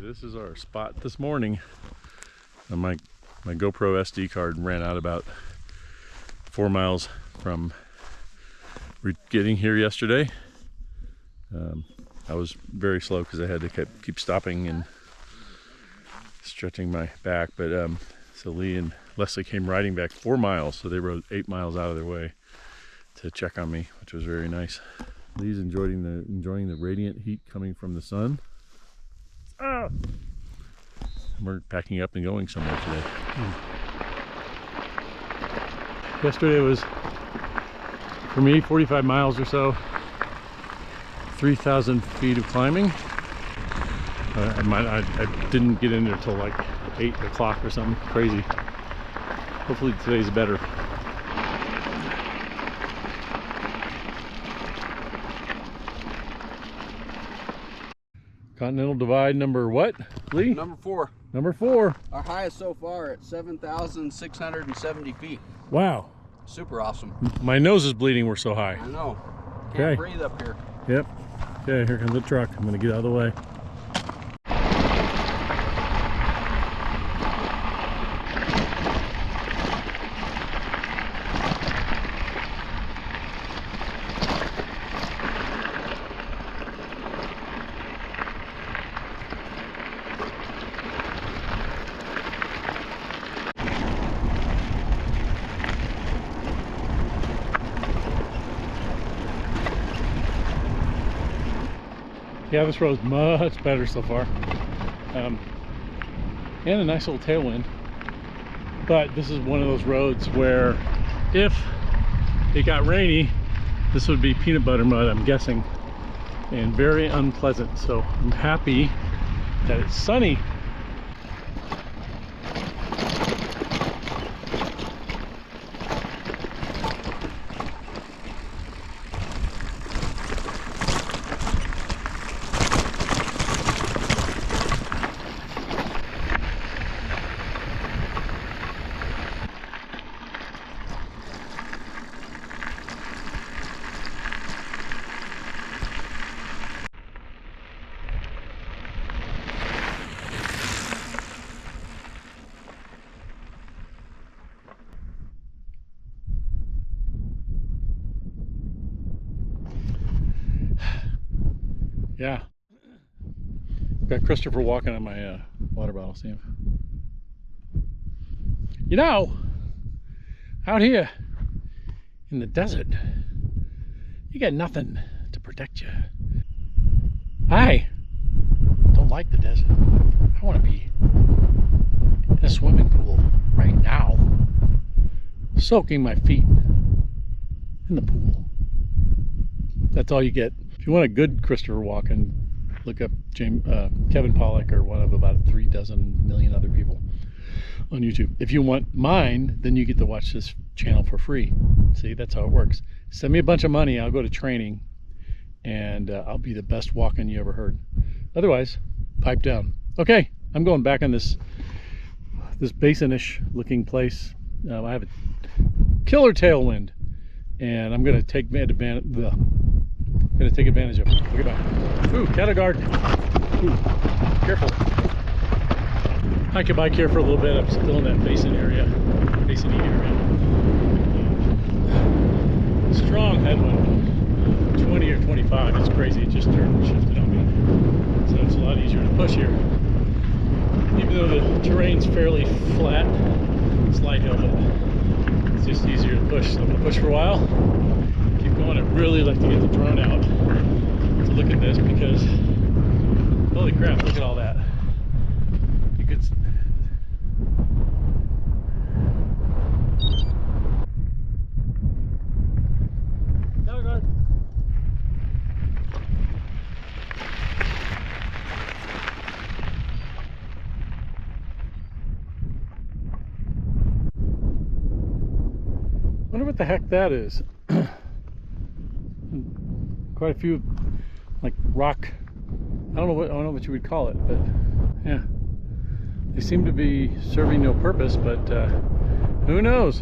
This is our spot this morning. My GoPro SD card ran out about 4 miles from getting here yesterday. I was very slow because I had to keep stopping and stretching my back, but so Lee and Leslie came riding back 4 miles, so they rode 8 miles out of their way to check on me, which was very nice. Lee's enjoying the radiant heat coming from the sun. Ah! We're packing up and going somewhere today. Yesterday was, for me, 45 miles or so, 3,000 feet of climbing. I didn't get in there till like 8 o'clock or something crazy. Hopefully today's better. Continental Divide number what, Lee? Number 4. Number 4. Our highest so far at 7,670 feet. Wow. Super awesome. My nose is bleeding, we're so high. I know. Can't breathe up here. Yep. Okay, here comes the truck. I'm gonna get out of the way. Yeah, this road's much better so far. And a nice little tailwind. But this is one of those roads where if it got rainy, this would be peanut butter mud, I'm guessing, and very unpleasant. So I'm happy that it's sunny. Yeah, got Christopher walking on my water bottle. See him? You know, out here in the desert, you got nothing to protect you. I don't like the desert. I want to be in a swimming pool right now, soaking my feet in the pool. That's all you get. If you want a good Christopher walking, look up Kevin Pollak or one of about 3 million other people on YouTube. If you want mine, then you get to watch this channel for free. See, that's how it works. Send me a bunch of money, I'll go to training, and I'll be the best walking you ever heard. Otherwise, pipe down. Okay, I'm going back on this basin-ish looking place. I have a killer tailwind, and I'm going to take advantage of it. Look at that. Ooh, cattle guard. Ooh, careful. I could bike here for a little bit. I'm still in that basin area. Basin-y area. Strong headwind. 20 or 25. It's crazy. It just turned and shifted on me. So it's a lot easier to push here. Even though the terrain's fairly flat, it's light hill, but it's just easier to push. So I'm going to push for a while. Keep going. I'd really like to get the drone out to look at this because holy crap, look at all that. You could wonder what the heck that is. Quite a few like rock, I don't know what you would call it, but yeah, they seem to be serving no purpose, but who knows.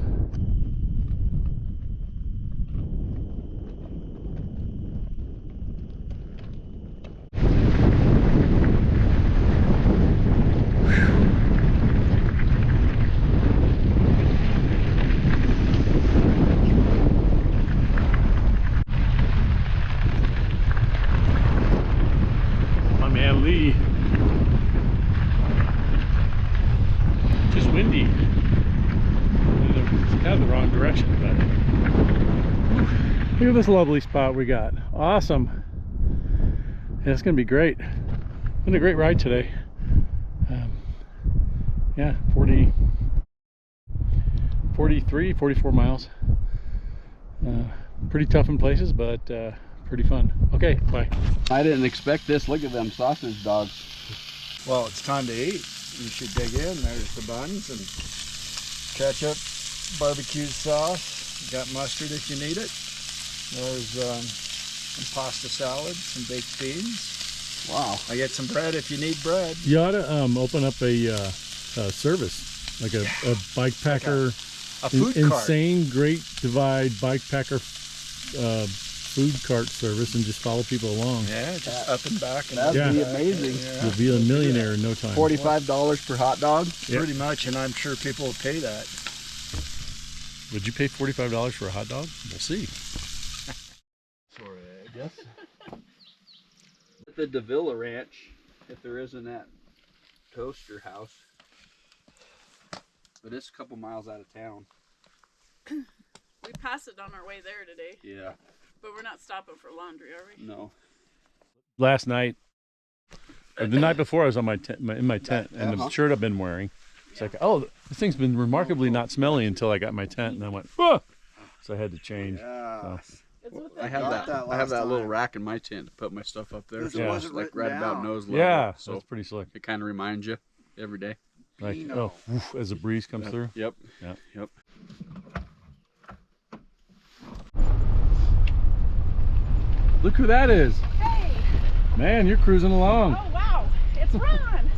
man, Lee. Just windy. It's kind of the wrong direction, but look at this lovely spot we got. Awesome. Yeah, it's gonna be great. Been a great ride today. Yeah, 43, 44 miles. Pretty tough in places, but pretty fun. Okay, bye. I didn't expect this. Look at them sausage dogs. Well, it's time to eat. You should dig in. There's the buns and ketchup, barbecue sauce. You got mustard if you need it. There's some pasta salad, some baked beans. Wow. I get some bread if you need bread. You ought to open up a service, like a bikepacker, A food cart. insane Great Divide bikepacker food cart service, and just follow people along. Yeah, just up and back. And That'd Yeah. be amazing. Yeah. You'll be a millionaire in no time. $45 per hot dog. Yep. Pretty much, and I'm sure people will pay that. Would you pay $45 for a hot dog? We'll see. Sort of, I guess. At the Davila Ranch, if there isn't that toaster house. But it's a couple miles out of town. We passed it on our way there today, Yeah. but we're not stopping for laundry, are we? No. Last night, or the night before, I was on in my tent, and the shirt I've been wearing. It's like, oh, this thing's been remarkably not smelly until I got my tent, and I went, whoa! So I had to change. Yeah. It's with I the have got that. that I have last that little time. rack in my tent to put my stuff up there. This So wasn't it's like written right about down. nose level. Yeah, So that's pretty slick. it kind of reminds you every day. Like, Pino. oh, woof, as a breeze comes through. Yep. Yeah. Yep. Look who that is. Hey! Man, you're cruising along. Oh wow! It's Ron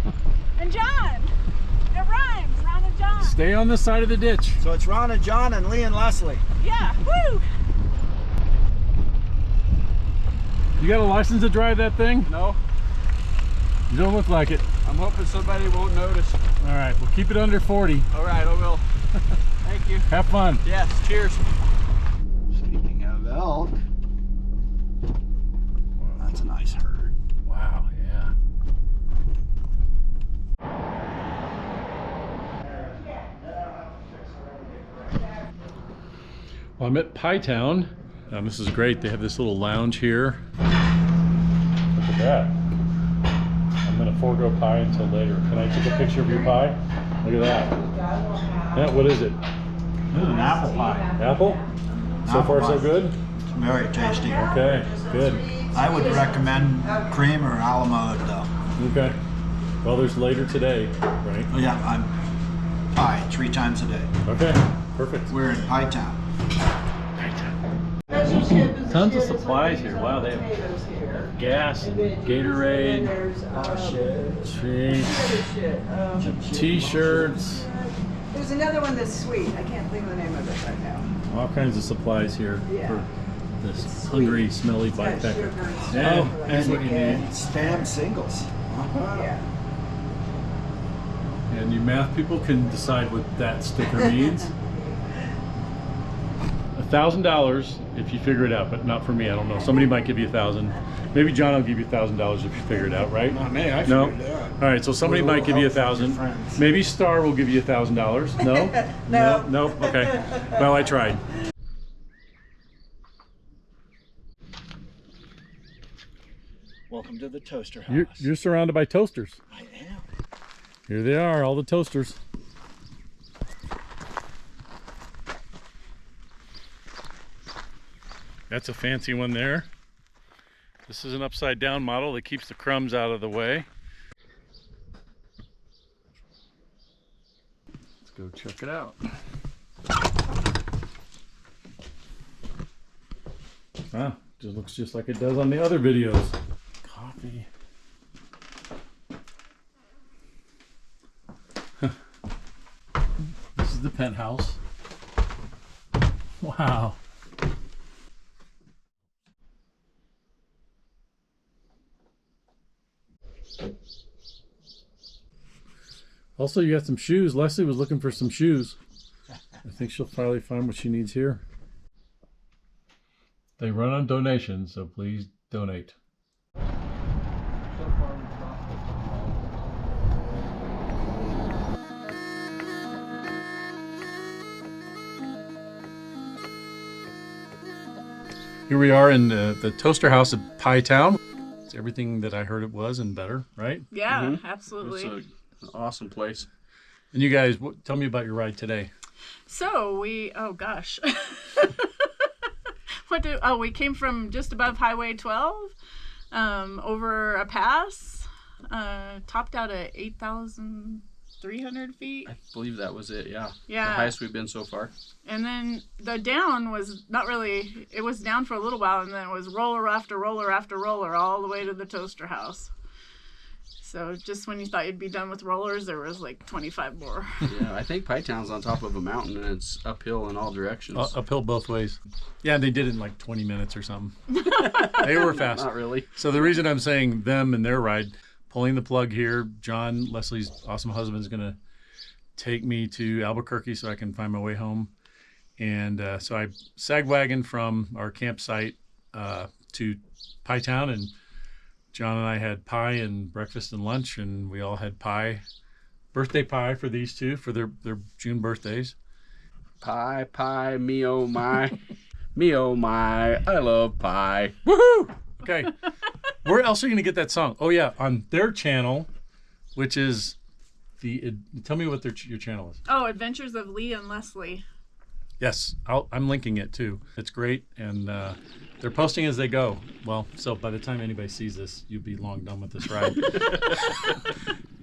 and John. It rhymes, Ron and John. Stay on this side of the ditch. So it's Ron and John and Lee and Leslie. Yeah, woo! You got a license to drive that thing? No, You don't look like it. I'm hoping somebody won't notice. All right, we'll keep it under 40. All right, I will. Thank you. Have fun. Yes. Cheers. Speaking of elk, that's a nice herd. Wow, yeah. Well, I'm at Pie Town. This is great. They have this little lounge here. Look at that. I'm gonna forego pie until later. Can I take a picture of your pie? Look at that. Yeah, what is it? This is an apple pie. Apple? So Apple far so pie. good? It's very tasty. Okay, good. I would recommend cream or a la mode though. Okay. Well, there's later today, right? Yeah, I'm pie 3 times a day. Okay, perfect. We're in Pie Town. Tons of supplies here. Wow, they have gas, and Gatorade, treats, t-shirts, There's another one that's sweet. I can't think of the name of it right now. all kinds of supplies here Yeah. for this It's hungry, sweet. smelly It's got bikepacker. sugar and stuff. Yeah, that's what you Yeah. need. Spam singles. Yeah. And you math people can decide what that sticker means. $1,000 if you figure it out, but not for me. I don't know. Somebody might give you 1,000. Maybe John will give you $1,000 if you figure it out, right? Not me, I No. figured it out. All right. So somebody With a might give you little help from 1,000. your friends. Maybe Star will give you $1,000. No. No. No. Okay. Well, I tried. Welcome to the toaster house. You're surrounded by toasters. I am. Here they are, all the toasters. That's a fancy one there. This is an upside down model that keeps the crumbs out of the way. Let's go check it out. Ah, just looks just like it does on the other videos. Coffee. This is the penthouse. Wow. Also, you got some shoes. Leslie was looking for some shoes. I think she'll finally find what she needs here. They run on donations, so please donate. So far, we've Here we are in the Toaster House at Pie Town. It's everything that I heard it was and better, right? Yeah, absolutely. It's an awesome place. And you guys, tell me about your ride today. So oh gosh. We came from just above Highway 12, over a pass, topped out at 8,300 feet. I believe that was it, yeah. Yeah. The highest we've been so far. And then the down was not really, it was down for a little while, and then it was roller after roller after roller all the way to the Toaster House. So just when you thought you'd be done with rollers, there was like 25 more. Yeah, I think Pie Town's on top of a mountain and it's uphill in all directions. Uphill both ways. Yeah, they did it in like 20 minutes or something. They were fast. Not really. So the reason I'm saying them and their ride, pulling the plug here, John, Leslie's awesome husband, is going to take me to Albuquerque so I can find my way home. And so I sag-wagoned from our campsite to Pie Town, and John and I had pie and breakfast and lunch, and we all had birthday pie for these two for their June birthdays. Pie, me oh my. Me oh my, I love pie. Woohoo! Okay. Where else are you going to get that song? Oh, yeah, on their channel, which is tell me what your channel is. Oh, Adventures of Lee and Leslie. Yes, I'm linking it too. It's great, and they're posting as they go. Well, so by the time anybody sees this, you'll be long done with this ride.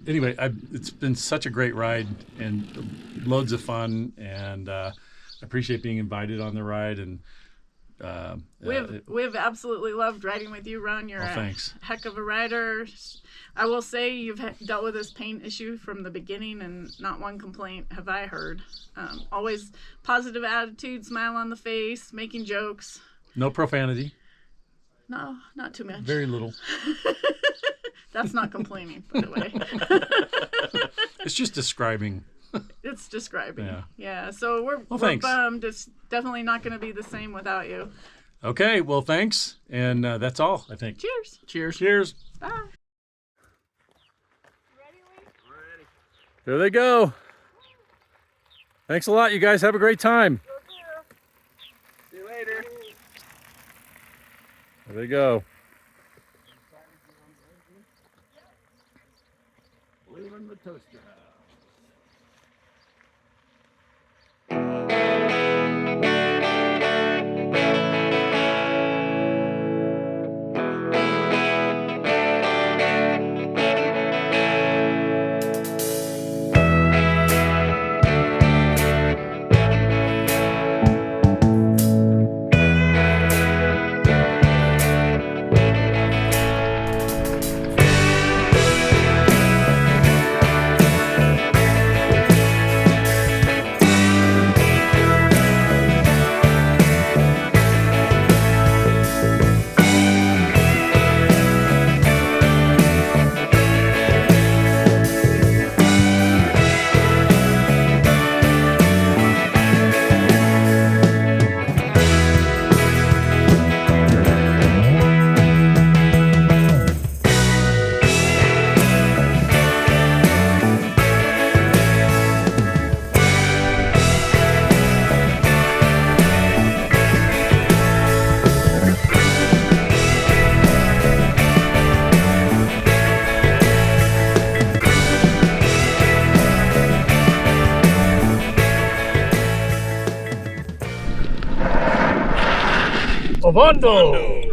Anyway, it's been such a great ride and loads of fun, and I appreciate being invited on the ride. And we've absolutely loved riding with you, Ron. You're thanks. A heck of a rider. I will say you've dealt with this paint issue from the beginning, and not one complaint have I heard. Always positive attitude, smile on the face, making jokes. No profanity. No, not too much. Very little. That's not complaining, by the way. It's just describing. It's describing. Yeah. So we're thanks. bummed. It's definitely not going to be the same without you. Okay, well, thanks. And that's all, I think. Cheers. Cheers. Cheers. Bye. There they go. Thanks a lot. You guys have a great time. See you later. There they go. Leaving the toaster house. Ovando!